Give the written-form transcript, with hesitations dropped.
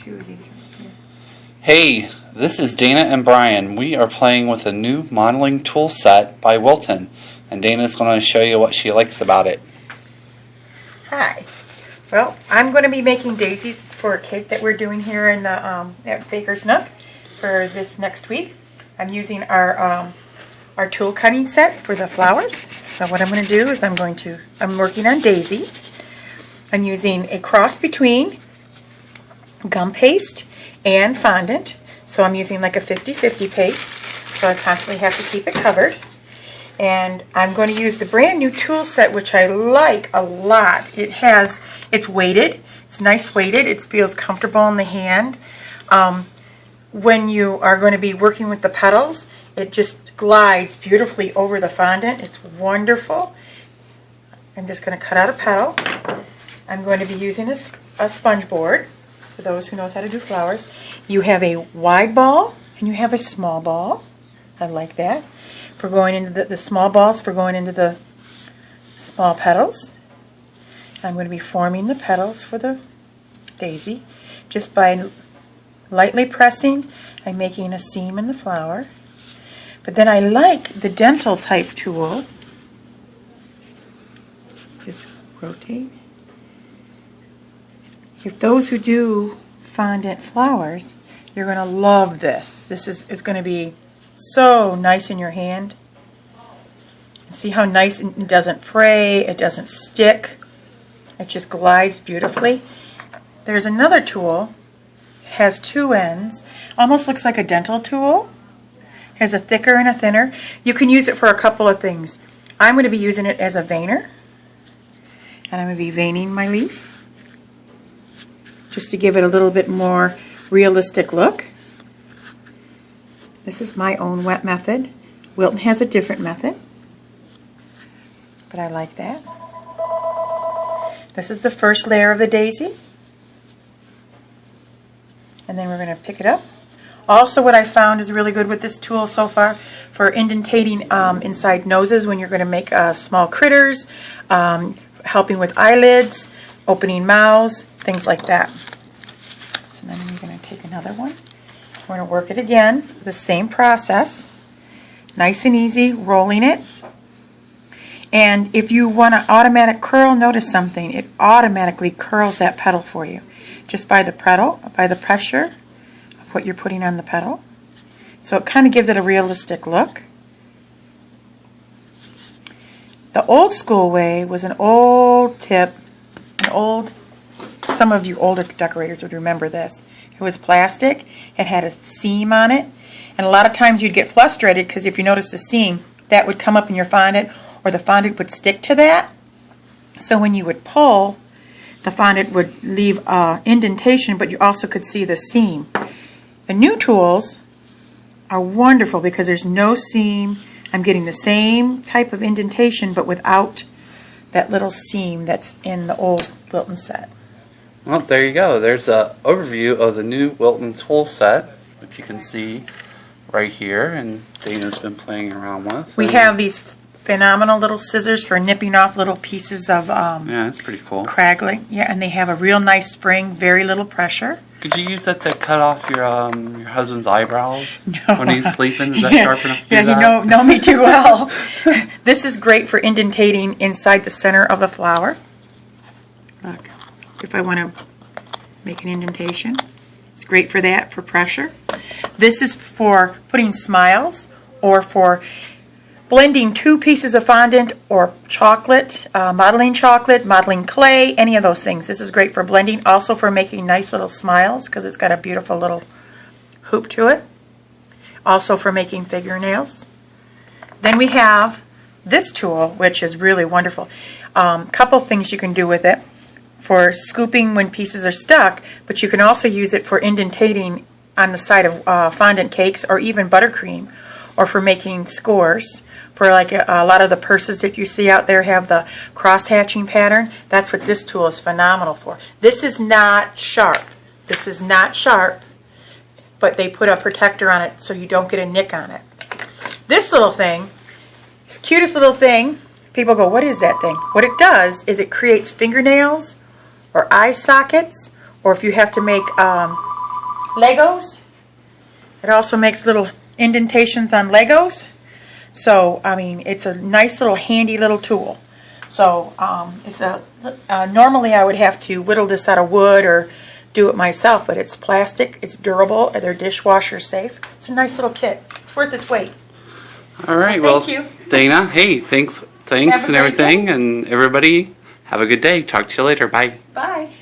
2 of these right here. Hey, this is Dana and Brian. We are playing with a new modeling tool set by Wilton, and Dana's going to show you what she likes about it. Hi. Well, I'm going to be making daisies for a cake that we're doing here in the at Baker's Nook for this next week. I'm using our tool cutting set for the flowers. So what I'm going to do is I'm working on daisies. I'm using a cross between gum paste and fondant. So I'm using like a 50-50 paste. So I constantly have to keep it covered. And I'm going to use the brand new tool set, which I like a lot. It's weighted. It's nice weighted. It feels comfortable in the hand. When you are going to be working with the petals, it just glides beautifully over the fondant. It's wonderful. I'm just going to cut out a petal. I'm going to be using a sponge board for those who knows how to do flowers. You have a wide ball and you have a small ball. I like that. For going into the small balls, for going into the small petals. I'm going to be forming the petals for the daisy just by lightly pressing. I'm making a seam in the flower. But then I like the dental type tool. Just rotate. If those who do fondant flowers, you're going to love this. This is going to be so nice in your hand. See how nice it doesn't fray, it doesn't stick. It just glides beautifully. There's another tool. It has 2 ends. Almost looks like a dental tool. It has a thicker and a thinner. You can use it for a couple of things. I'm going to be using it as a veiner. And I'm going to be veining my leaf, just to give it a little bit more realistic look. This is my own wet method. Wilton has a different method, but I like that. This is the first layer of the daisy, and then we're going to pick it up. Also, what I found is really good with this tool so far for indentating inside noses when you're going to make small critters, helping with eyelids, opening mouths, things like that. So then I'm going to take another one. We're going to work it again, the same process. Nice and easy, rolling it. And if you want an automatic curl, notice something. It automatically curls that petal for you, just by the pressure of what you're putting on the petal. So it kind of gives it a realistic look. The old school way was an old tip, some of you older decorators would remember this. It was plastic, it had a seam on it, and a lot of times you'd get frustrated because if you noticed the seam, that would come up in your fondant, or the fondant would stick to that. So when you would pull, the fondant would leave indentation, but you also could see the seam. The new tools are wonderful because there's no seam. I'm getting the same type of indentation, but without that little seam that's in the old Wilton set. Well, there you go. There's an overview of the new Wilton tool set, which you can see right here, and Dana's been playing around with. We have these phenomenal little scissors for nipping off little pieces of yeah, that's pretty cool. Craggling. Yeah, and they have a real nice spring, very little pressure. Could you use that to cut off your husband's eyebrows no. when he's sleeping? Is that sharp enough to do that? Yeah, you know me too well. This is great for indentating inside the center of the flower. Look, if I want to make an indentation, it's great for that, for pressure. This is for putting smiles or for blending 2 pieces of fondant or chocolate, modeling clay, any of those things. This is great for blending, also for making nice little smiles because it's got a beautiful little hoop to it. Also for making fingernails. Then we have this tool, which is really wonderful. Couple things you can do with it for scooping when pieces are stuck, but you can also use it for indentating on the side of fondant cakes or even buttercream, or for making scores. For like a lot of the purses that you see out there have the cross-hatching pattern. That's what this tool is phenomenal for. This is not sharp. This is not sharp, but they put a protector on it so you don't get a nick on it. This little thing, this cutest little thing, people go, what is that thing? What it does is it creates fingernails or eye sockets, or if you have to make Legos. It also makes little indentations on Legos. So, I mean, it's a nice little handy little tool. So, normally I would have to whittle this out of wood or do it myself, but it's plastic, it's durable, and they're dishwasher safe. It's a nice little kit. It's worth its weight. All right, So well, thank you. Dana, hey, thanks and everything, and everybody, have a good day. Talk to you later. Bye. Bye.